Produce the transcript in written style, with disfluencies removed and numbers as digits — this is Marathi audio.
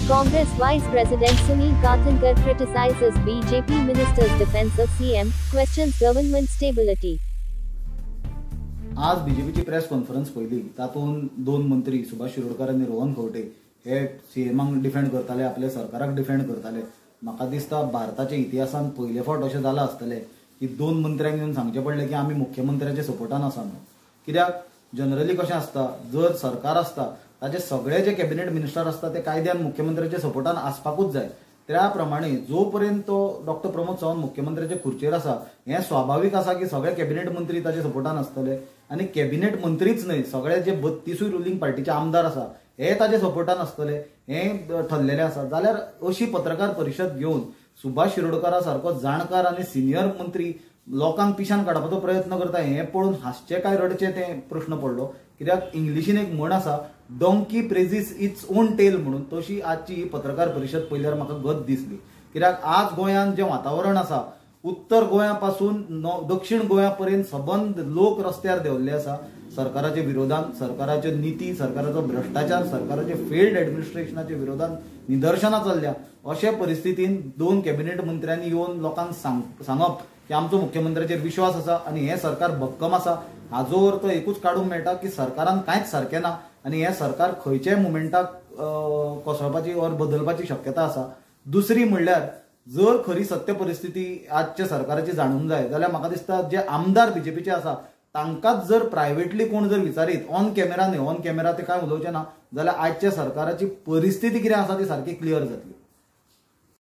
Congress Vice President Sunil Gathankar criticizes BJP minister's defense of CM, questions government stability. आज बीजेपीची प्रेस कॉन्फरन्स पयली तातून दोन मंत्री सुभाष शिरोडकर आनी रोहन खंवटे हे सीएमाक डिफेंड करताले, आपल्या सरकाराक डिफेंड करताले. म्हाका दिसता भारताच्या इतिहासान पयले फावट अशें जालां आसतलें की दोन मंत्र्यांक येवन सांगचें पडलें की आमी मुख्यमंत्र्याच्या सपोर्टान आसा म्हणून. कित्याक जनरली कशें आसता, जर सरकार आसता ताचे सगळे जे कॅबिनेट मिनिस्टर आसता ते कायद्यान मुख्यमंत्र्याच्या सपोर्टान आसपाकूच जाय. त्या प्रमाणे जो पर्यंत तो डॉक्टर प्रमोद सावंत मुख्यमंत्र्याच्या खुर्चेर आसा हें स्वाभाविक आसा की सगळे कॅबिनेट मंत्री ताचे सपोर्टान आसतले आनी कॅबिनेट मंत्रीच न्हय, सगळे जे 32 रुलींग पार्टीचे आमदार आसा हे ताचे सपोर्टान आसतले हें ठरलेलें आसा. जाल्यार अशी पत्रकार परिशद घेवन सुभाष शिरोडकरा सारको जाणकार आनी सिनियर मंत्री लोकांक पिशान काडपाचो प्रयत्न करता हें पळोवन हासचें काय रडचें तें प्रश्न पडलो. कित्याक इंग्लिशीन एक म्हण आसा, डॉंकी प्रेझीस इट्स ओन टेल म्हणून, तशी आजची ही पत्रकार परिशद पळयल्यार म्हाका गत दिसली. कित्याक आज गोंयांत जें वातावरण आसा, उत्तर गोंया पासून दक्षिण गोंया पर्यंत सबंद लोक रस्त्यार देंवल्ले आसा सरकाराच्या विरोधान, सरकाराच्यो नीती, सरकाराचो भ्रश्टाचार, सरकाराचे फेल्ड एडमिनिस्ट्रेशनाच्या विरोधान निदर्शनां चल्ल्या. अशे परिस्थितीन दोन कॅबिनेट मंत्र्यांनी येवन लोकांक सांगप की आमचो मुख्यमंत्र्याचेर विश्वास आसा आनी हें सरकार भक्कम आसा, हाजो अर्थ एकूच काडूंक मेळटा की सरकारान कांयच सारकें ना आनी हें सरकार खंयच्याय मुमेंटाक कोसळपाची वा बदलपाची शक्यता आसा. दुसरी म्हणल्यार जर खरी सत्य परिस्थिती आजच्या सरकाराची जाणूंक जाय जाल्यार म्हाका दिसता जे आमदार बीजेपीचे आसा तांकांच जर प्रायव्हेटली कोण जर विचारीत ऑन कॅमेरा न्हय, ऑन कॅमेरा ते कांय उलोवचे ना जाल्यार आजच्या सरकाराची परिस्थिती कितें आसा ती सारकी क्लियर जातली.